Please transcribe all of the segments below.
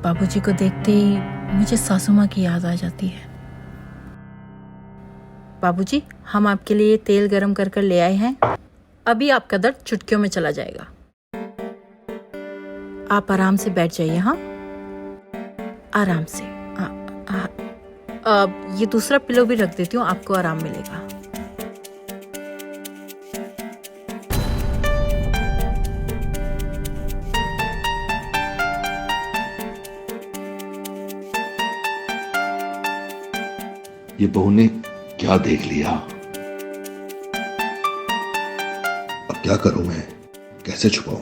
बाबूजी को देखते ही मुझे सासू माँ की याद आ जाती है। बाबूजी, हम आपके लिए तेल गरम कर कर ले आए हैं। अभी आपका दर्द चुटकियों में चला जाएगा। आप आराम से बैठ जाइए। हाँ, आराम से। ये दूसरा पिलो भी रख देती हूँ, आपको आराम मिलेगा। ये बहू ने क्या देख लिया? अब क्या करूं मैं? कैसे छुपाऊं?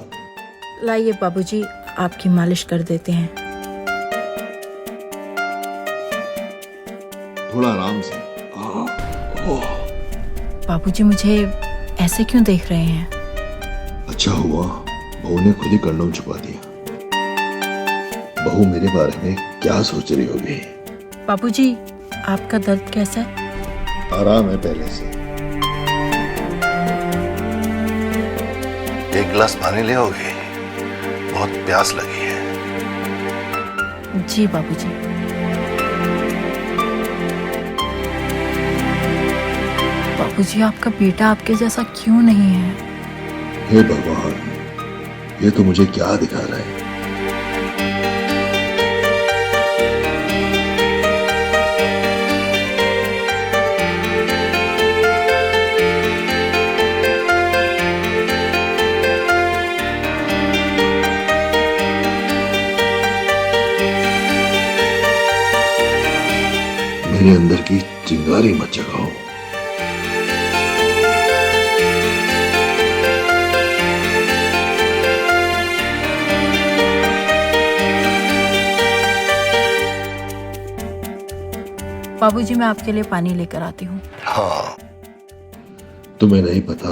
लाइए बाबूजी, आपकी मालिश कर देते हैं। थोड़ा आराम से। बाबूजी, मुझे ऐसे क्यों देख रहे हैं? अच्छा हुआ बहू ने खुद ही कंडोम छुपा दिया। बहू मेरे बारे में क्या सोच रही होगी? बाबूजी, आपका दर्द कैसा है? आराम है पहले से। एक गिलास पानी ले आओगे? बहुत प्यास लगी है। जी बाबूजी। बाबूजी, आपका बेटा आपके जैसा क्यों नहीं है? हे भगवान, ये तो मुझे क्या दिखा रहा है? मेरे अंदर की चिंगारी मत जगाओ। बाबूजी, मैं आपके लिए पानी लेकर आती हूँ। हाँ, तुम्हें नहीं पता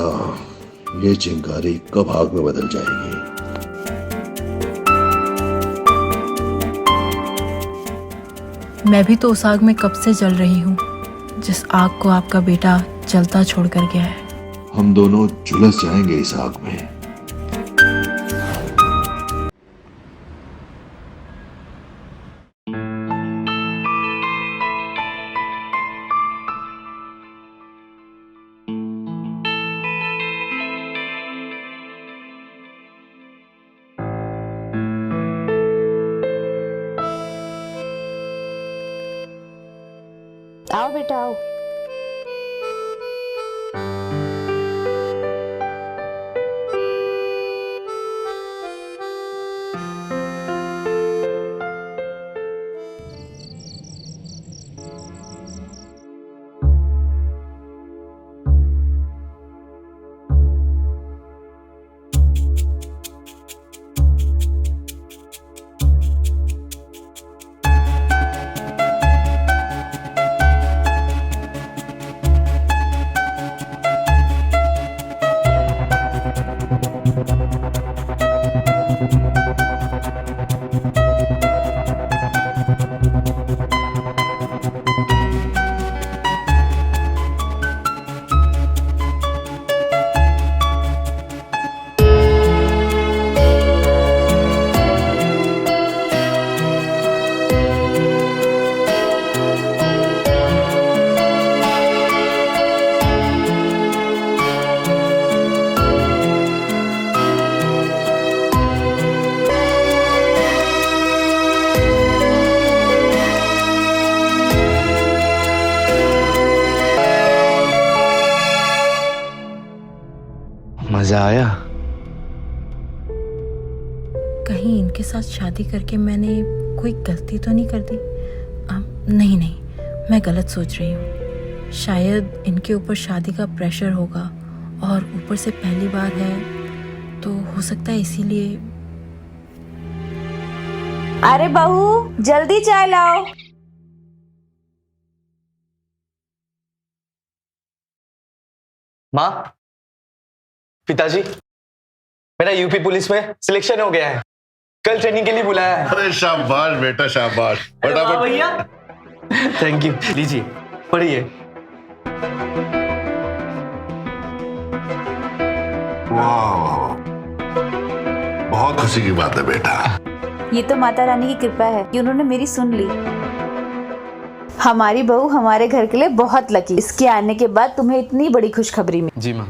ये चिंगारी कब आग में बदल जाएगी। मैं भी तो उस आग में कब से जल रही हूँ जिस आग को आपका बेटा जलता छोड़कर गया है। हम दोनों झुलस जाएंगे इस आग में। आओ बेटा आओ। मजा आया? कहीं इनके साथ शादी करके मैंने कोई गलती तो नहीं कर दी? नहीं, मैं गलत सोच रही हूँ। शायद इनके ऊपर शादी का प्रेशर होगा और ऊपर से पहली बार है, तो हो सकता है इसीलिए। अरे बहू, जल्दी चाय लाओ। माँ, पिताजी, मेरा यूपी पुलिस में सिलेक्शन हो गया है। कल ट्रेनिंग के लिए बुलाया है। अरे शाबाश बेटा, शाबाश। फटाफट भैया। Thank you. लीजिए पढ़िए। वाह, बहुत खुशी की बात है बेटा। ये तो माता रानी की कृपा है कि उन्होंने मेरी सुन ली। हमारी बहू हमारे घर के लिए बहुत लकी। इसके आने के बाद तुम्हें इतनी बड़ी खुशखबरी मिली। जी माँ,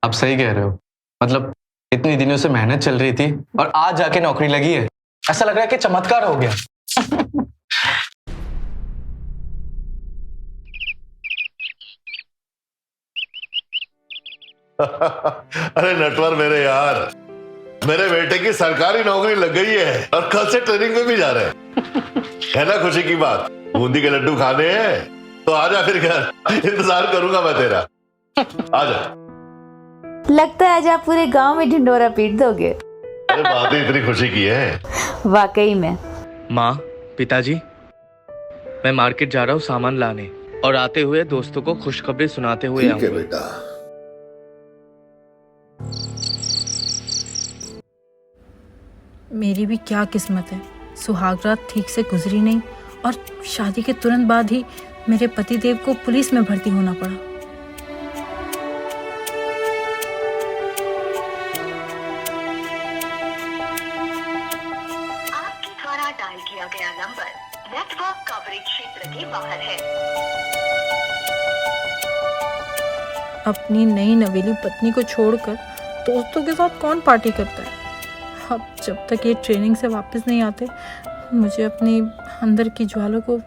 आप सही कह रहे हो। मतलब इतनी दिनों से मेहनत चल रही थी और आज जाके नौकरी लगी है। ऐसा लग रहा है कि चमत्कार हो गया। अरे नटवर मेरे यार, मेरे बेटे की सरकारी नौकरी लग गई है और कल से ट्रेनिंग में भी जा रहे हैं। है ना खुशी की बात? बूंदी के लड्डू खाने हैं तो आजा फिर घर, इंतजार करूंगा मैं तेरा। आजा। लगता है आज आप पूरे गांव में ढिंडोरा पीट दोगे। अरे बात ही इतनी खुशी की है। वाकई में। माँ, पिताजी, मैं मार्केट जा रहा हूँ सामान लाने और आते हुए दोस्तों को खुशखबरी सुनाते हुए ठीक है आऊंगा। बेटा। मेरी भी क्या किस्मत है, सुहागरात ठीक से गुजरी नहीं और शादी के तुरंत बाद ही मेरे पतिदेव को पुलिस में भर्ती होना पड़ा। आपके द्वारा डायल किया गया नंबर नेटवर्क कवरेज क्षेत्र के बाहर है। अपनी नई नवेली पत्नी को छोड़कर दोस्तों के साथ कौन पार्टी करता है। अब जब तक ये ट्रेनिंग से वापस नहीं आते, मुझे अपनी अंदर की ज्वाला को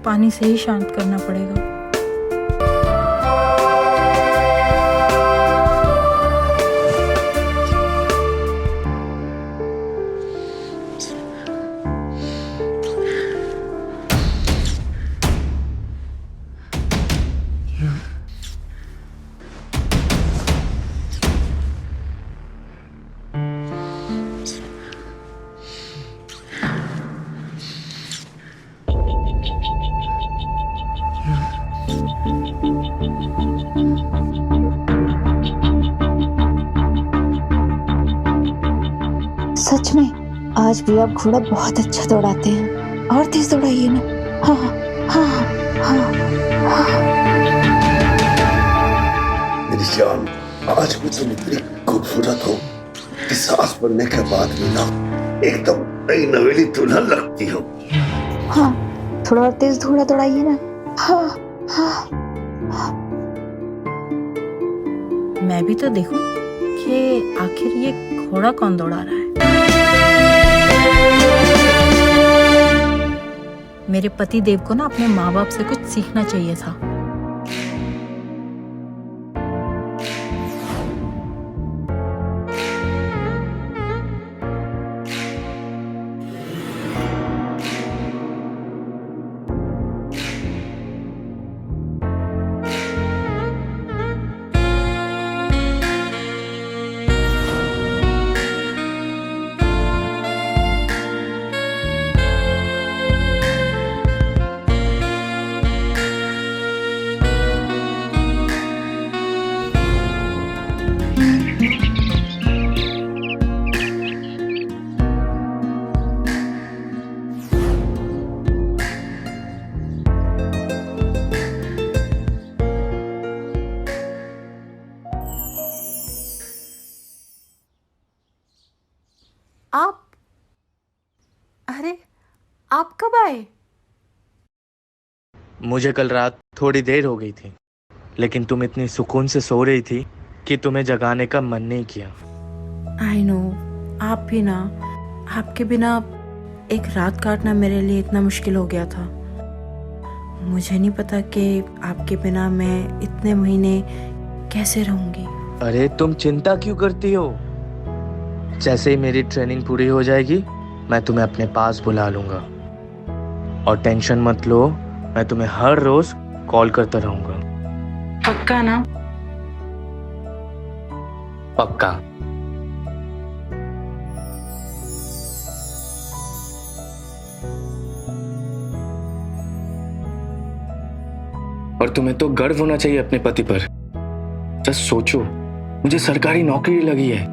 पानी से ही शांत करना पड़ेगा। सच में आज भी आप घोड़ा बहुत अच्छा दौड़ाते हैं। और तेज दौड़ाइए ना। हाँ हाँ हाँ हाँ। मेरी जान, आज भी तुम इतनी खूबसूरत हो कि सांस बनने के बाद भी ना एकदम नई नवेली दुल्हन लगती हो। हाँ, थोड़ा और तेज घोड़ा दौड़ाइए ना। हाँ हाँ। मैं भी तो देखूं कि आखिर ये घोड़ा कौन दौड़ा रहा है। मेरे पति देव को ना अपने माँ बाप से कुछ सीखना चाहिए था। अरे आप कब आए? मुझे कल रात थोड़ी देर हो गई थी, लेकिन तुम इतनी सुकून से सो रही थी कि तुम्हें जगाने का मन नहीं किया। आई नो, आप भी ना, आपके बिना एक रात काटना मेरे लिए इतना मुश्किल हो गया था। मुझे नहीं पता कि आपके बिना मैं इतने महीने कैसे रहूंगी। अरे तुम चिंता क्यों करती हो? जैसे ही मेरी ट्रेनिंग पूरी हो जाएगी, मैं तुम्हें अपने पास बुला लूंगा। और टेंशन मत लो, मैं तुम्हें हर रोज कॉल करता रहूंगा। पक्का ना? पक्का। और तुम्हें तो गर्व होना चाहिए अपने पति पर। जस्ट सोचो, मुझे सरकारी नौकरी लगी है।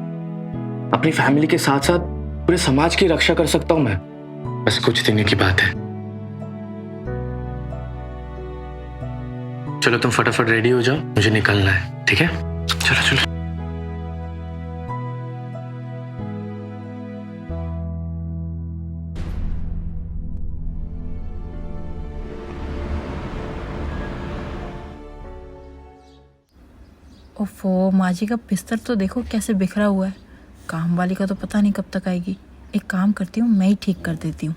अपनी फैमिली के साथ साथ पूरे समाज की रक्षा कर सकता हूं मैं। बस कुछ दिन की बात है। चलो तुम फटाफट रेडी हो जाओ, मुझे निकलना है। ठीक है, चलो चलो। ओफो, माँ जी का बिस्तर तो देखो कैसे बिखरा हुआ है। काम वाली का तो पता नहीं कब तक आएगी। एक काम करती हूँ, मैं ही ठीक कर देती हूँ।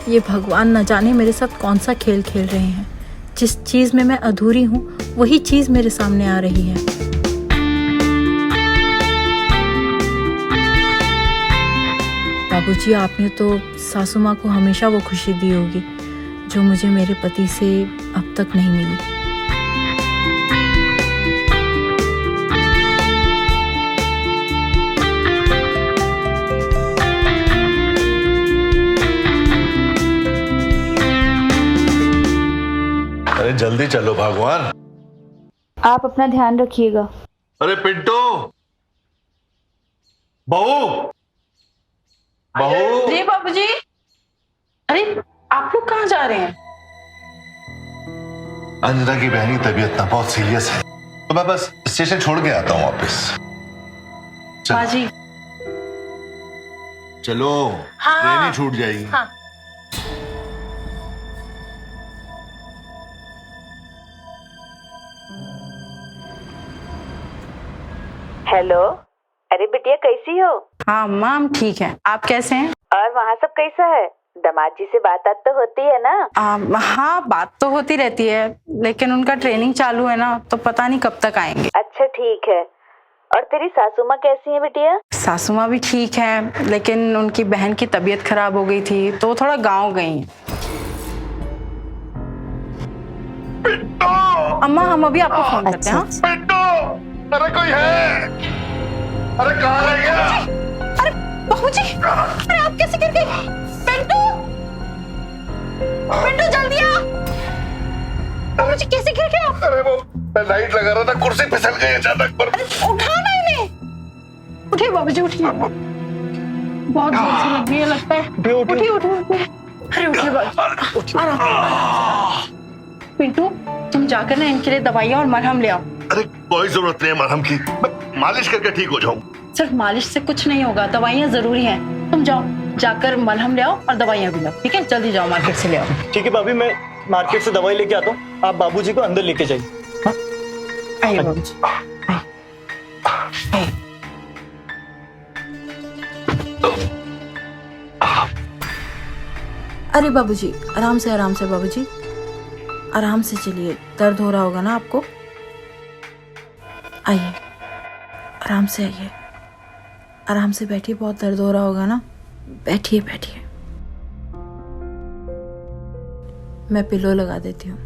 ये भगवान न जाने मेरे साथ कौन सा खेल खेल रहे हैं। जिस चीज में मैं अधूरी हूँ वही चीज मेरे सामने आ रही है। बाबूजी, आपने तो सासू माँ को हमेशा वो खुशी दी होगी जो मुझे मेरे पति से अब तक नहीं मिली। अरे जल्दी चलो भगवान। आप अपना ध्यान रखिएगा। अरे पिंटू, बहू बहू। जी बाबूजी। अरे आप लोग कहाँ जा रहे हैं? अंजना की बहन की तबीयत ना बहुत सीरियस है, तो मैं बस स्टेशन छोड़ के आता हूँ वापस। बाजी। चलो, हाँ। ट्रेन ही छूट जाएगी। हाँ। हेलो, अरे बिटिया कैसी हो? हाँ अम्मा, हम ठीक हैं। आप कैसे हैं? और वहाँ सब कैसा है? दामाद जी से बात तो होती है ना? हाँ, बात तो होती रहती है, लेकिन उनका ट्रेनिंग चालू है ना, तो पता नहीं कब तक आएंगे। अच्छा ठीक है। और तेरी सासू माँ कैसी है बिटिया? सासू माँ भी ठीक है, लेकिन उनकी बहन की तबीयत खराब हो गई थी तो थोड़ा गाँव गई हैं। अम्मा, हम अभी आपको फोन करते हैं। हाँ? पिंटू, अरे कोई है? अरे कहाँ रह गया? अरे बाबूजी, अरे आप कैसे गिर गए? पिंटू, पिंटू जल्दी आ। बाबूजी कैसे गिर गए आप? अरे वो मैं लाइट लगा रहा था, कुर्सी फिसल गई अचानक पर। उठा ना इन्हें। उठिए बाबूजी, उठिए। बहुत जोर से लग रही है लगता है। उठिए उठिए। अरे उठिए बाबूजी, आराम। पिंटू, तुम जाकर ना इनके लिए दवाइयाँ और मरहम ले आओ। अरे कोई जरूरत नहीं है मरहम की, मैं मालिश करके ठीक हो जाऊं। सिर्फ मालिश से कुछ नहीं होगा, दवाइयाँ जरूरी हैं। तुम जाओ, जाकर मलहम ले आओ और दवाइयाँ भी लाओ। ठीक है, जल्दी जाओ, मार्केट से ले आओ। ठीक है भाभी, मैं मार्केट से दवाई लेके आता हूँ, आप बाबूजी को अंदर लेके जाइए। आइए बाबूजी, आइए। अरे बाबूजी, आराम से बाबूजी, आराम से चलिए। दर्द हो रहा होगा ना आपको? आइए, आराम से आइए, आराम से बैठिए। बहुत दर्द हो रहा होगा ना? बैठिए बैठिए, मैं पिलो लगा देती हूँ।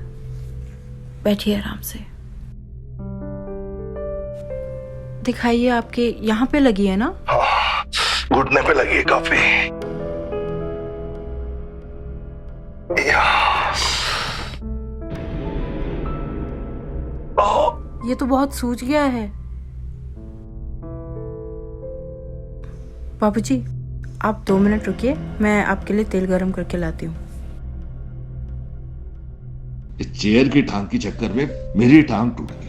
बैठिए आराम से। दिखाइए, आपके यहाँ पे लगी है ना? घुटने पे लगी है काफी। ये तो बहुत सूज गया है। बाबूजी, आप 2 मिनट रुकिए, मैं आपके लिए तेल गरम करके लाती हूँ। इस चेयर की टांग के चक्कर में मेरी टांग टूट गई।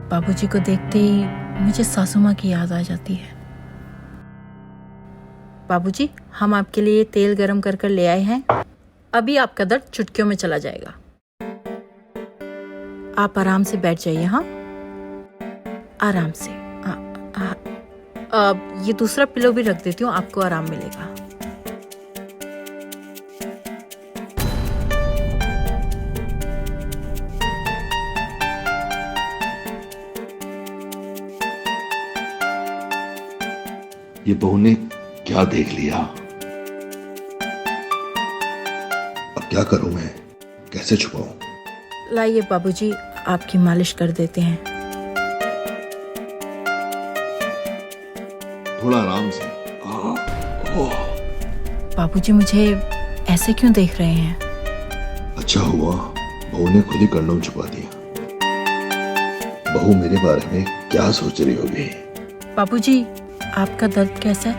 बाबूजी को देखते ही मुझे सासू माँ की याद आ जाती है। बाबूजी, हम आपके लिए तेल गरम कर ले आए हैं। अभी आपका दर्द चुटकियों में चला जाएगा। आप आराम से बैठ जाइए। हाँ, आराम से। ये दूसरा पिलो भी रख देती हूँ, आपको आराम मिलेगा। ये बहू ने क्या देख लिया? अब क्या करूं मैं? कैसे छुपाऊं? लाइए बाबूजी, आपकी मालिश कर देते हैं। थोड़ा आराम से। बाबूजी, मुझे ऐसे क्यों देख रहे हैं? अच्छा हुआ बहू ने खुद ही कंडोम छुपा दिया। बहू मेरे बारे में क्या सोच रही होगी? बाबूजी, आपका दर्द कैसा है?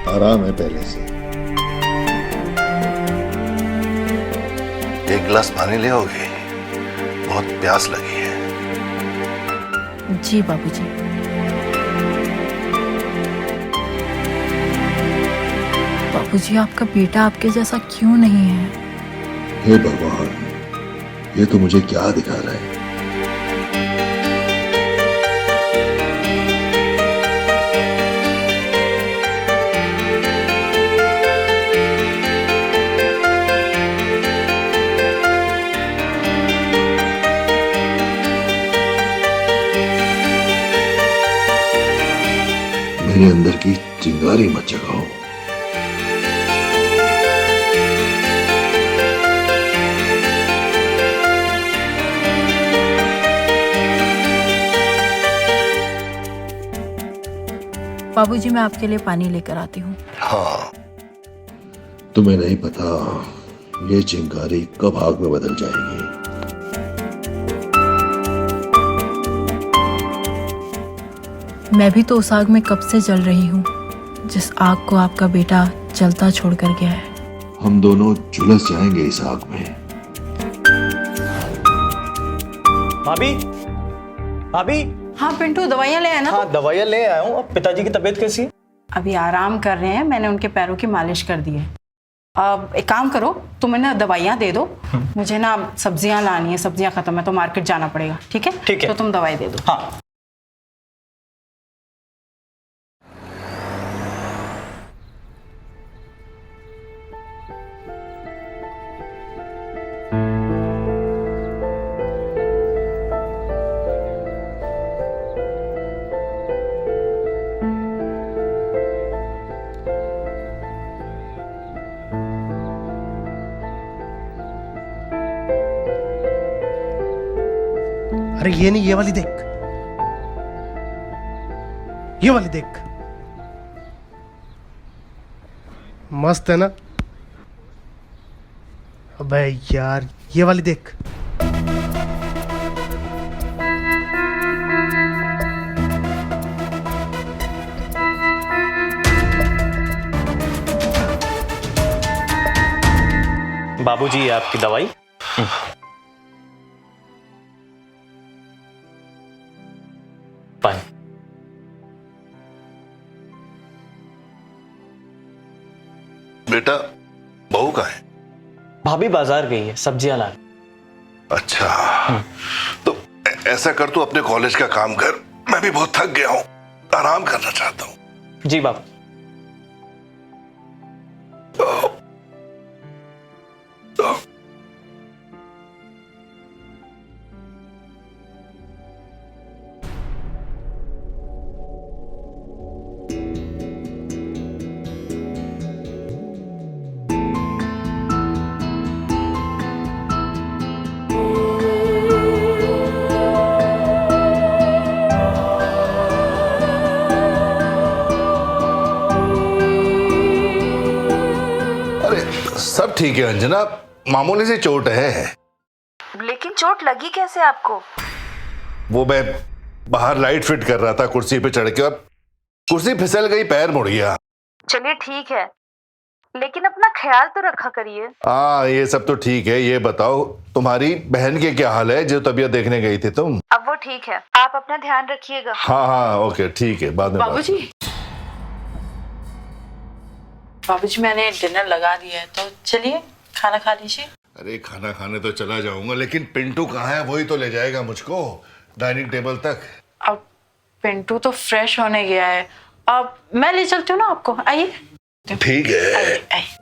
आराम है पहले से। एक गिलास पानी ले आओगे? बहुत प्यास लगी है। जी बाबूजी। बाबूजी, आपका बेटा आपके जैसा क्यों नहीं है? हे भगवान, ये तो मुझे क्या दिखा रहा है? मेरे अंदर की चिंगारी मत जगाओ। बाबूजी, मैं आपके लिए पानी लेकर आती हूँ। हाँ, तुम्हें नहीं पता ये चिंगारी कब आग में बदल जाएगी। मैं भी तो उस आग में कब से जल रही हूँ जिस आग को आपका बेटा जलता छोड़कर गया है। हम दोनों झुलस जाएंगे इस आग में। भाभी, भाभी। हाँ पिंटू, दवाइयाँ ले आए ना? हाँ, दवाइयाँ ले आया हूँ। अब पिताजी की तबीयत कैसी है? अभी आराम कर रहे हैं, मैंने उनके पैरों की मालिश कर दी है। अब एक काम करो, तुम ना दवाइयाँ दे दो, मुझे ना सब्जियाँ लानी है, सब्जियाँ खत्म है तो मार्केट जाना पड़ेगा। ठीक है? ठीक है। तो तुम दवाई दे दो। हाँ। अरे ये नहीं, ये वाली देख, ये वाली देख, मस्त है ना? अबे यार, ये वाली देख। बाबूजी, ये आपकी दवाई। पानी। बेटा, बहू कहाँ है? भाभी बाजार गई है सब्जियां लाने। अच्छा, तो ऐसा कर, तू अपने कॉलेज का काम कर, मैं भी बहुत थक गया हूँ, आराम करना चाहता हूँ। जी बाबू। सब ठीक है अंजना, मामूली सी चोट है। लेकिन चोट लगी कैसे आपको? वो मैं बाहर लाइट फिट कर रहा था कुर्सी पे चढ़ के, और कुर्सी फिसल गई, पैर मुड़ गया। चलिए ठीक है, लेकिन अपना ख्याल तो रखा करिए। हाँ, ये सब तो ठीक है। ये बताओ, तुम्हारी बहन के क्या हाल है जो तबीयत देखने गई थी तुम? अब वो ठीक है, आप अपना ध्यान रखिएगा। हाँ हाँ, ओके, ठीक है, बाद में बाबूजी, बाबूजी मैंने डिनर लगा दिया है, तो चलिए खाना खा लीजिए। अरे खाना खाने तो चला जाऊंगा, लेकिन पिंटू कहाँ है? वही तो ले जाएगा मुझको डाइनिंग टेबल तक। अब पिंटू तो फ्रेश होने गया है, अब मैं ले चलती हूँ ना आपको। आइए। ठीक है। आइए, आइए।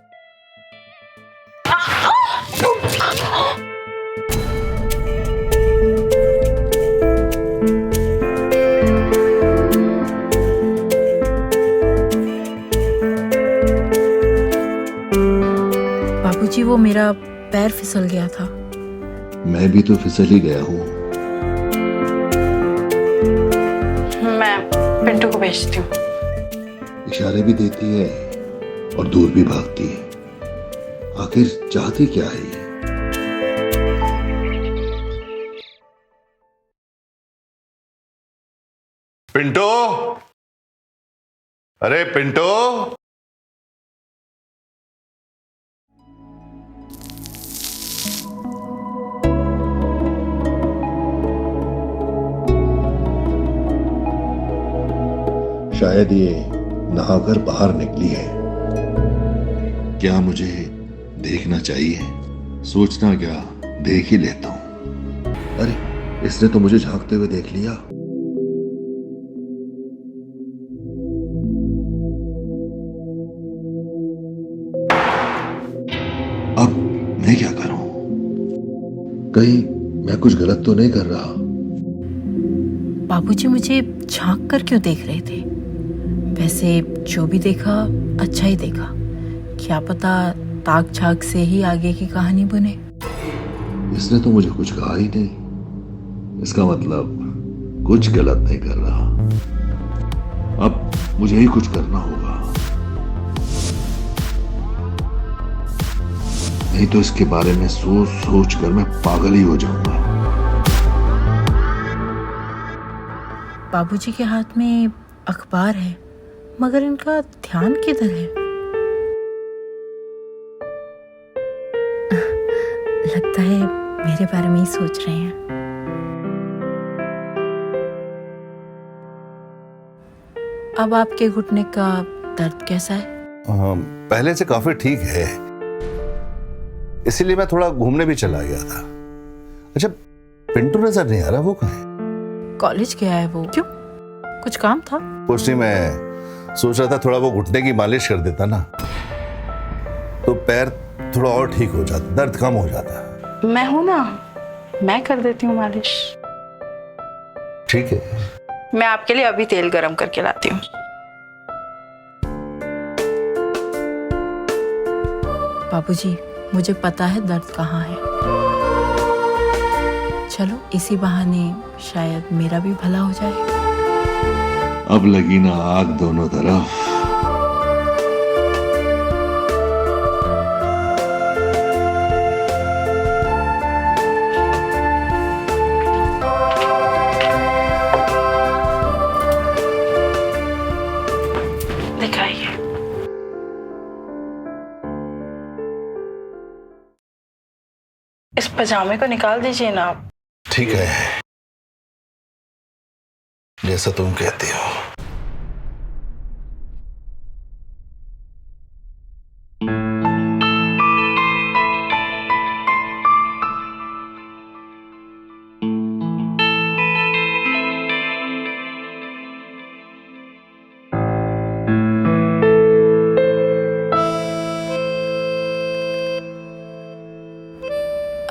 बाबूजी, वो मेरा पैर फिसल गया था। मैं भी तो फिसल ही गया हूँ। मैं पिंटू को भेजती हूँ। इशारे भी देती है और दूर भी भागती है। आखिर चाहती क्या है ये? पिंटो, अरे पिंटो। शायद ये नहाकर बाहर निकली है। क्या मुझे देखना चाहिए? सोचना क्या, देख ही लेता हूं। अरे इसने तो मुझे झांकते हुए देख लिया। अब मैं क्या करूं? कहीं मैं कुछ गलत तो नहीं कर रहा? बाबूजी मुझे झांक कर क्यों देख रहे थे? वैसे जो भी देखा अच्छा ही देखा। क्या पता ताक झाक से ही आगे की कहानी बुने। इसने तो मुझे कुछ कहा ही नहीं। इसका मतलब कुछ गलत नहीं कर रहा। अब मुझे ही कुछ करना होगा, नहीं तो इसके बारे में सोच सोच कर मैं पागल ही हो जाऊंगा। बाबूजी के हाथ में अखबार है, मगर इनका ध्यान किधर है? लगता है मेरे बारे में ही सोच रहे हैं। अब आपके घुटने का दर्द कैसा है? पहले से काफी ठीक है, इसीलिए मैं थोड़ा घूमने भी चला गया था। अच्छा, पिंटू नजर नहीं आ रहा, वो कहाँ है? कॉलेज गया है वो। क्यों, कुछ काम था? कुछ नहीं, मैं सोच रहा था थोड़ा वो घुटने की मालिश कर देता ना, तो पैर थोड़ा और ठीक हो जाता, दर्द कम हो जाता। मैं हूं ना, मैं कर देती हूँ मालिश। ठीक है, मैं आपके लिए अभी तेल गरम करके लाती हूँ। बाबूजी, मुझे पता है दर्द कहाँ है। चलो इसी बहाने शायद मेरा भी भला हो जाए। अब लगी ना आग दोनों तरफ। दिखाइए। इस पजामे को निकाल दीजिए ना आप। ठीक है, जैसा तुम कहती हो।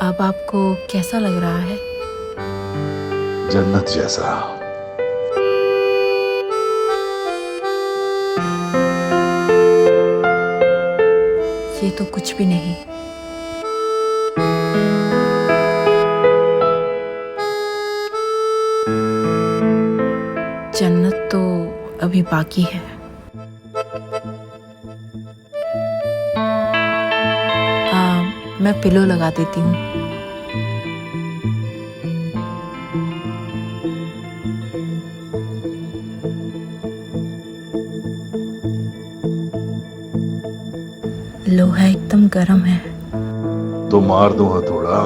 अब आपको कैसा लग रहा है? जन्नत जैसा। ये तो कुछ भी नहीं। जन्नत तो अभी बाकी है। मैं पिलो लगा देती हूँ। लोहा एकदम गर्म है। तो मार दूं हथौड़ा।